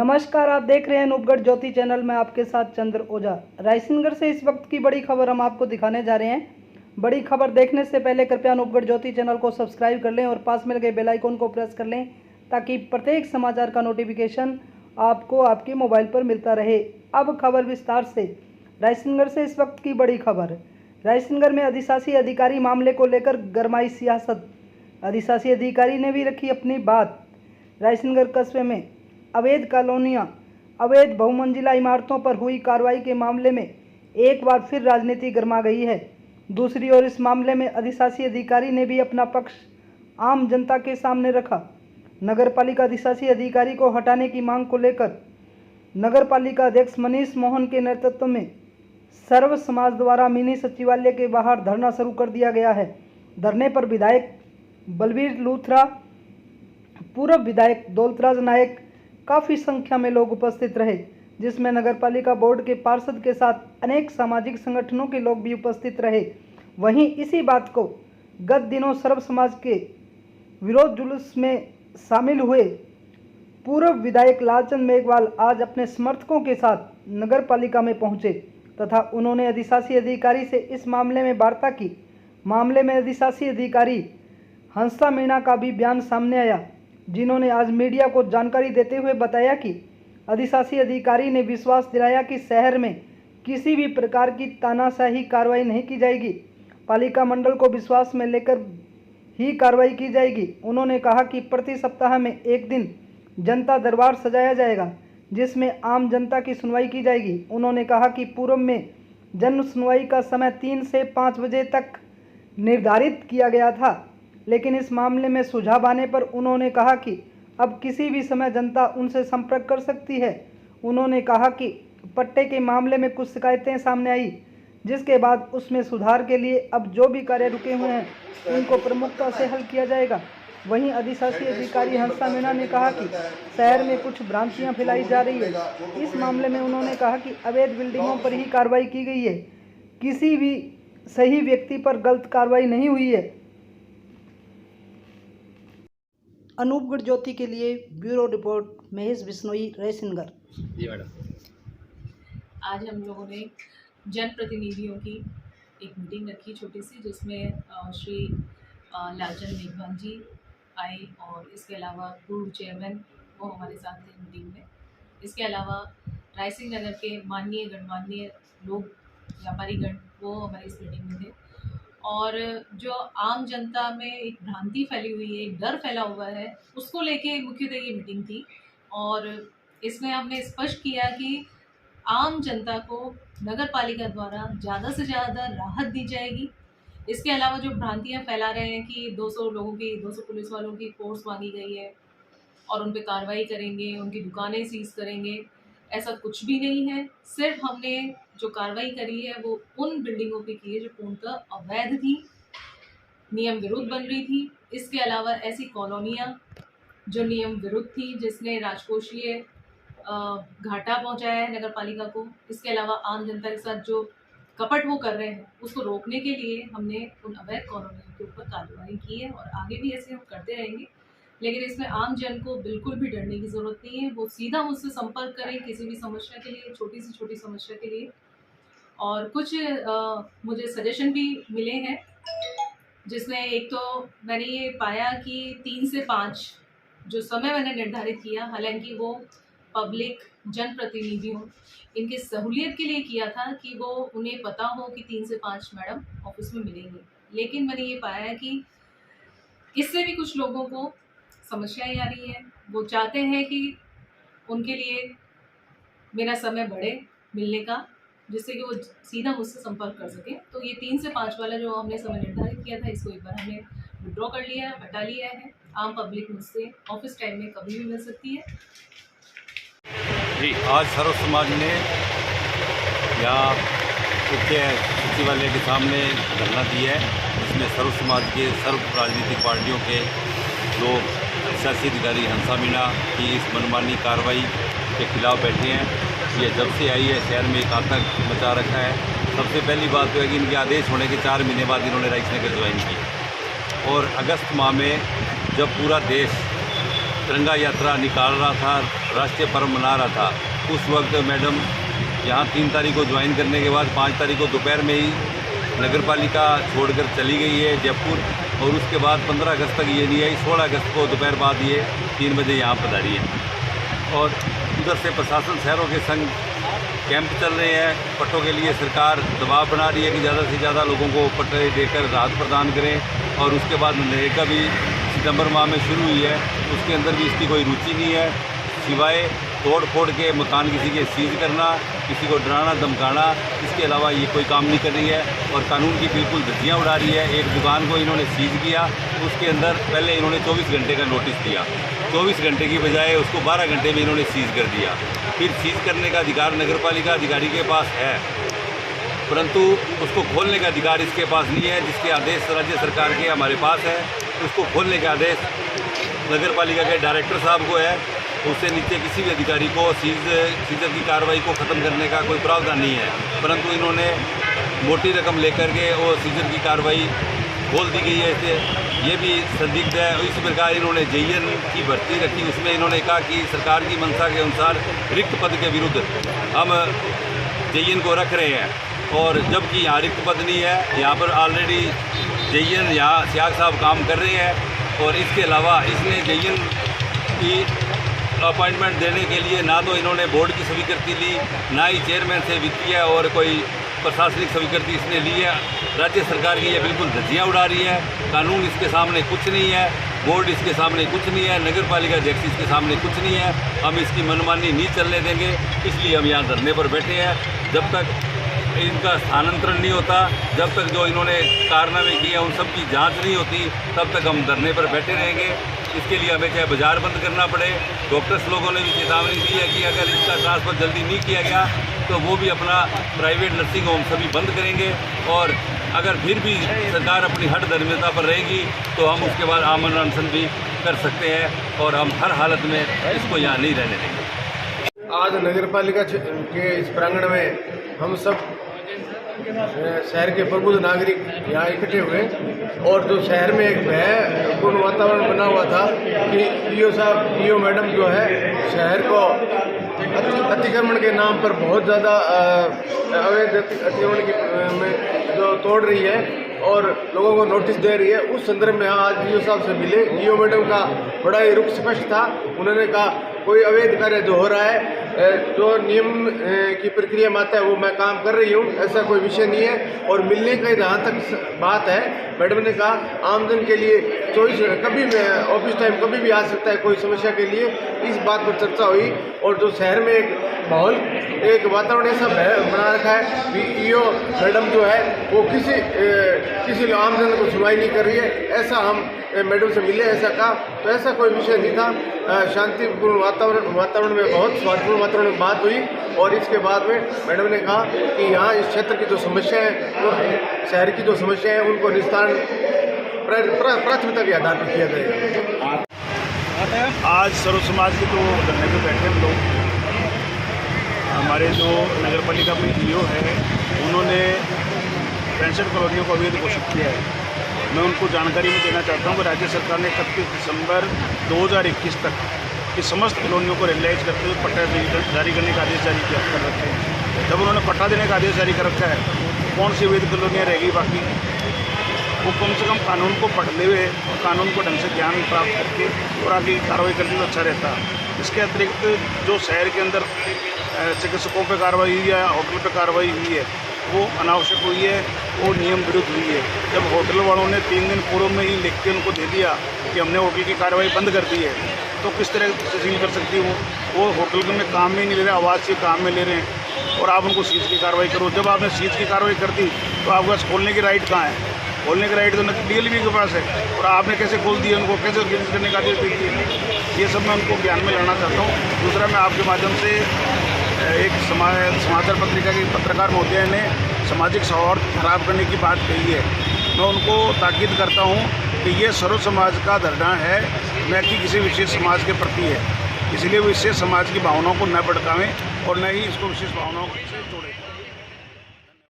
नमस्कार, आप देख रहे हैं नूपगढ़ ज्योति चैनल में आपके साथ चंद्र ओझा। रायसेनगढ़ से इस वक्त की बड़ी खबर हम आपको दिखाने जा रहे हैं। बड़ी खबर देखने से पहले कृपया नूपगढ़ ज्योति चैनल को सब्सक्राइब कर लें और पास में लगे बेल आइकन को प्रेस कर लें ताकि प्रत्येक समाचार का नोटिफिकेशन आपको आपके मोबाइल पर मिलता रहे। अब खबर विस्तार से। रायसेनगढ़ से इस वक्त की बड़ी खबर। रायसेनगढ़ में अधिशासी अधिकारी मामले को लेकर गरमाई सियासत। अधिशासी अधिकारी ने भी रखी अपनी बात। रायसेनगढ़ कस्बे में अवैध कॉलोनियां, अवैध बहुमंजिला इमारतों पर हुई कार्रवाई के मामले में एक बार फिर राजनीति गरमा गई है। दूसरी ओर इस मामले में अधिशासी अधिकारी ने भी अपना पक्ष आम जनता के सामने रखा। नगरपालिका अधिशासी अधिकारी को हटाने की मांग को लेकर नगरपालिका अध्यक्ष मनीष मोहन के नेतृत्व में सर्व समाज द्वारा मिनी सचिवालय के बाहर धरना शुरू कर दिया गया है। धरने पर विधायक बलबीर लूथरा, पूर्व विधायक दौलतराज नायक, काफ़ी संख्या में लोग उपस्थित रहे, जिसमें नगरपालिका बोर्ड के पार्षद के साथ अनेक सामाजिक संगठनों के लोग भी उपस्थित रहे। वहीं इसी बात को गत दिनों सर्व समाज के विरोध जुलूस में शामिल हुए पूर्व विधायक लालचंद मेघवाल आज अपने समर्थकों के साथ नगरपालिका में पहुंचे तथा उन्होंने अधिशासी अधिकारी से इस मामले में वार्ता की। मामले में अधिशासी अधिकारी हंसा मीणा का भी बयान सामने आया, जिन्होंने आज मीडिया को जानकारी देते हुए बताया कि अधिशासी अधिकारी ने विश्वास दिलाया कि शहर में किसी भी प्रकार की तानाशाही कार्रवाई नहीं की जाएगी। पालिका मंडल को विश्वास में लेकर ही कार्रवाई की जाएगी। उन्होंने कहा कि प्रति सप्ताह में एक दिन जनता दरबार सजाया जाएगा, जिसमें आम जनता की सुनवाई की जाएगी। उन्होंने कहा कि पूर्व में जन सुनवाई का समय 3 से 5 बजे तक निर्धारित किया गया था, लेकिन इस मामले में सुझाव आने पर उन्होंने कहा कि अब किसी भी समय जनता उनसे संपर्क कर सकती है। उन्होंने कहा कि पट्टे के मामले में कुछ शिकायतें सामने आई, जिसके बाद उसमें सुधार के लिए अब जो भी कार्य रुके हुए हैं उनको प्रमुखता से हल किया जाएगा। वहीं अधिशासी अधिकारी हंसा मीणा ने कहा कि शहर में कुछ भ्रांतियां फैलाई जा रही है। इस मामले में उन्होंने कहा कि अवैध बिल्डिंगों पर ही कार्रवाई की गई है, किसी भी सही व्यक्ति पर गलत कार्रवाई नहीं हुई है। अनूपगढ़ ज्योति के लिए ब्यूरो रिपोर्ट महेश बिश्नोई, रायसेनगढ़। जी मैडम। आज हम लोगों ने जनप्रतिनिधियों की एक मीटिंग रखी छोटी सी, जिसमें श्री लालचंद मेघवाल जी आए और इसके अलावा पूर्व चेयरमैन वो हमारे साथ थे मीटिंग में। इसके अलावा रायसिंह नगर के माननीय गणमान्य लोग, व्यापारी गण, वो हमारी इस मीटिंग में थे। और जो आम जनता में एक भ्रांति फैली हुई है, एक डर फैला हुआ है, उसको लेके मुख्यतः ये मीटिंग थी। और इसमें हमने स्पष्ट किया कि आम जनता को नगर पालिका द्वारा ज़्यादा से ज़्यादा राहत दी जाएगी। इसके अलावा जो भ्रांतियां फैला रहे हैं कि 200 लोगों की, 200 पुलिस वालों की फोर्स मांगी गई है और उन पर कार्रवाई करेंगे, उनकी दुकानें सीज करेंगे, ऐसा कुछ भी नहीं है। सिर्फ हमने जो कार्रवाई करी है वो उन बिल्डिंगों पे की है जो पूर्णतः अवैध थी, नियम विरुद्ध बन रही थी। इसके अलावा ऐसी कॉलोनियाँ जो नियम विरुद्ध थी, जिसने राजकोषीय घाटा पहुंचाया है नगर पालिका को। इसके अलावा आम जनता के साथ जो कपट वो कर रहे हैं, उसको रोकने के लिए हमने उन अवैध कॉलोनियों के ऊपर कार्रवाई की है और आगे भी ऐसे हम करते रहेंगे। लेकिन इसमें आम जन को बिल्कुल भी डरने की ज़रूरत नहीं है। वो सीधा मुझसे संपर्क करें किसी भी समस्या के लिए, छोटी से छोटी समस्या के लिए। और कुछ मुझे सजेशन भी मिले हैं, जिसमें एक तो मैंने ये पाया कि 3 से 5 जो समय मैंने निर्धारित किया, हालांकि वो पब्लिक जनप्रतिनिधियों इनके सहूलियत के लिए किया था कि वो उन्हें पता हो कि 3 से 5 मैडम ऑफिस में मिलेंगे। लेकिन मैंने ये पाया कि इससे भी कुछ लोगों को समस्याएं आ रही हैं। वो चाहते हैं कि उनके लिए मेरा समय बढ़े मिलने का, जिससे कि वो सीधा मुझसे संपर्क कर सकें। तो ये 3 से 5 वाला जो हमने समय निर्धारित किया था, इसको एक बार हमने विड्रॉ कर लिया है, हटा लिया है। आम पब्लिक मुझसे ऑफिस टाइम में कभी भी मिल सकती है। जी, आज सर्व समाज ने यहाँ मुख्य सचिवालय के सामने धरना दी है, जिसमें सर्व समाज के सर्व राजनीतिक पार्टियों के लोग अधिशासी अधिकारी हंसा मीणा की इस मनमानी कार्रवाई के खिलाफ बैठे हैं। ये जब से आई है शहर में एक आतंक मचा रखा है। सबसे पहली बात तो है कि इनके आदेश होने के 4 महीने बाद इन्होंने रायसेनगढ़ ज्वाइन की और अगस्त माह में जब पूरा देश तिरंगा यात्रा निकाल रहा था राष्ट्रीय पर्व मना रहा था, उस वक्त मैडम यहाँ 3 तारीख को ज्वाइन करने के बाद 5 तारीख को दोपहर में ही नगर पालिका छोड़कर चली गई है जयपुर, और उसके बाद 15 अगस्त तक ये नहीं आई। 16 अगस्त को दोपहर बाद ये 3 बजे यहाँ पधारी है। और उधर से प्रशासन शहरों के संग कैंप चल रहे हैं पट्टों के लिए। सरकार दबाव बना रही है कि ज़्यादा से ज़्यादा लोगों को पट्टे देकर राहत प्रदान करें। और उसके बाद मनरेगा भी सितंबर माह में शुरू हुई है, उसके अंदर भी इसकी कोई रुचि नहीं है, सिवाय तोड़ फोड़ के मकान किसी के सीज करना, किसी को डराना धमकाना, इसके अलावा ये कोई काम नहीं कर रही है। और कानून की बिल्कुल धज्जियाँ उड़ा रही है। एक दुकान को इन्होंने सीज किया, उसके अंदर पहले इन्होंने 24 घंटे का नोटिस दिया, 24 घंटे की बजाय उसको 12 घंटे में इन्होंने सीज कर दिया। फिर सीज करने का अधिकार नगर पालिका अधिकारी के पास है, परंतु उसको खोलने का अधिकार इसके पास नहीं है। जिसके आदेश राज्य सरकार के हमारे पास है, उसको खोलने का आदेश नगर पालिका के डायरेक्टर साहब को है। उससे नीचे किसी भी अधिकारी को सीजर की कार्रवाई को ख़त्म करने का कोई प्रावधान नहीं है, परंतु इन्होंने मोटी रकम लेकर के वो सीजर की कार्रवाई खोल दी गई है। इसे ये भी संदिग्ध है। इसी प्रकार इन्होंने जेईएन की भर्ती रखी, उसमें इन्होंने कहा कि सरकार की मंशा के अनुसार रिक्त पद के विरुद्ध हम जेईएन को रख रहे हैं, और जबकि यहाँ रिक्त पद नहीं है। यहाँ पर ऑलरेडी जेईएन यहाँ सियाग साहब काम कर रहे हैं, और इसके अलावा इसने जेईएन की अपॉइंटमेंट देने के लिए ना तो इन्होंने बोर्ड की स्वीकृति ली, ना ही चेयरमैन से वित्तीय और कोई प्रशासनिक स्वीकृति इसने ली है। राज्य सरकार की ये बिल्कुल धज्जियाँ उड़ा रही है। कानून इसके सामने कुछ नहीं है, बोर्ड इसके सामने कुछ नहीं है, नगर पालिका अध्यक्ष इसके सामने कुछ नहीं है। हम इसकी मनमानी नहीं चलने देंगे, इसलिए हम यहाँ धरने पर बैठे हैं। जब तक इनका स्थानांतरण नहीं होता, जब तक जो इन्होंने कारनामे किए उन सब की जांच नहीं होती, तब तक हम धरने पर बैठे रहेंगे। इसके लिए हमें चाहे बाजार बंद करना पड़े। डॉक्टर्स लोगों ने भी चेतावनी दी है कि अगर इसका ट्रांसफ़र जल्दी नहीं किया गया तो वो भी अपना प्राइवेट नर्सिंग होम सभी बंद करेंगे। और अगर फिर भी सरकार अपनी हठ धर्मिता पर रहेगी तो हम उसके बाद आमरण अनशन भी कर सकते हैं, और हम हर हालत में इसको यहाँ नहीं रहने देंगे। आज नगर पालिका के इस प्रांगण में हम सब शहर के प्रबुद्ध नागरिक यहाँ इकट्ठे हुए, और जो शहर में एक भयपूर्ण वातावरण बना हुआ था कि ईओ मैडम जो है शहर को अतिक्रमण के नाम पर बहुत ज़्यादा अवैध अतिक्रमण की में जो तोड़ रही है और लोगों को नोटिस दे रही है। उस संदर्भ में आज ईओ साहब से मिले। ईओ मैडम का बड़ा ही रुख स्पष्ट था। उन्होंने कहा कोई अवैध कार्य जो हो रहा है, जो नियम की प्रक्रिया में आता है वो मैं काम कर रही हूँ, ऐसा कोई विषय नहीं है। और मिलने का जहाँ तक बात है, मैडम ने कहा आमजन के लिए 24 कभी ऑफिस टाइम कभी भी आ सकता है कोई समस्या के लिए। इस बात पर चर्चा हुई, और जो शहर में एक माहौल एक वातावरण ऐसा बना रखा है कि ईओ मैडम जो है वो किसी आमजन को सुनवाई नहीं कर रही है, ऐसा हम मैडम से मिले, ऐसा कहा। तो ऐसा कोई विषय नहीं था। शांतिपूर्ण वातावरण में बहुत सौहार्दपूर्ण वातावरण में बात हुई, और इसके बाद में मैडम ने कहा कि यहाँ इस क्षेत्र की जो समस्या है, तो शहर की जो समस्या है उनको निस्तारण प्राथमिकता के आधार पर किया जाएगा। आज सर्व समाज के तो धरने पे बैठे हम लोग। हमारे जो नगर पालिका में ईओ है उन्होंने 65 कॉलोनियों को अवैध घोषित किया है। मैं उनको जानकारी में देना चाहता हूँ कि राज्य सरकार ने 31 दिसंबर 2021 तक की समस्त कॉलोनियों को रेगुलाइज करते हुए पट्टा जारी करने का आदेश जारी किया कर रखा है। जब उन्होंने पट्टा देने का आदेश जारी कर रखा है, कौन सी अवैध कॉलोनियाँ रहेगी बाकी? वो कम से कम कानून को पढ़ते हुए और कानून को ढंग से ज्ञान प्राप्त करके और आगे कार्रवाई करने तो अच्छा रहता। इसके अतिरिक्त जो शहर के अंदर चिकित्सकों पर कार्रवाई हुई है, होटल पर कार्रवाई हुई है, वो अनावश्यक हुई है, वो नियम विरुद्ध हुई है। जब होटल वालों ने 3 दिन पूर्व में ही लिख के उनको दे दिया कि हमने होटल की कार्रवाई बंद कर दी है, तो किस तरह से सील कर सकती है? वो होटल में काम में नहीं ले रहे, आवाज़ से काम में ले रहे हैं, और आप उनको सीज की कार्रवाई करो। जब आपने सीज की कार्रवाई कर दी तो आपके पास खोलने की राइट कहाँ है? खोलने की राइट तो डीएलबी के पास है, और आपने कैसे खोल दिए उनको, कैसे सीज करने का आदेश दे दिए? ये सब मैं उनको ज्ञान में लाना चाहता हूँ। दूसरा, मैं आपके माध्यम से एक समाचार पत्रिका के पत्रकार महोदय ने सामाजिक सौहार्द खराब करने की बात कही है। मैं उनको ताकीद करता हूँ कि ये सर्व समाज का धरना है, न कि किसी विशेष समाज के प्रति है। इसलिए विशेष समाज की भावनाओं को न भड़कावें और न ही इसको विशेष भावनाओं से जोड़ें।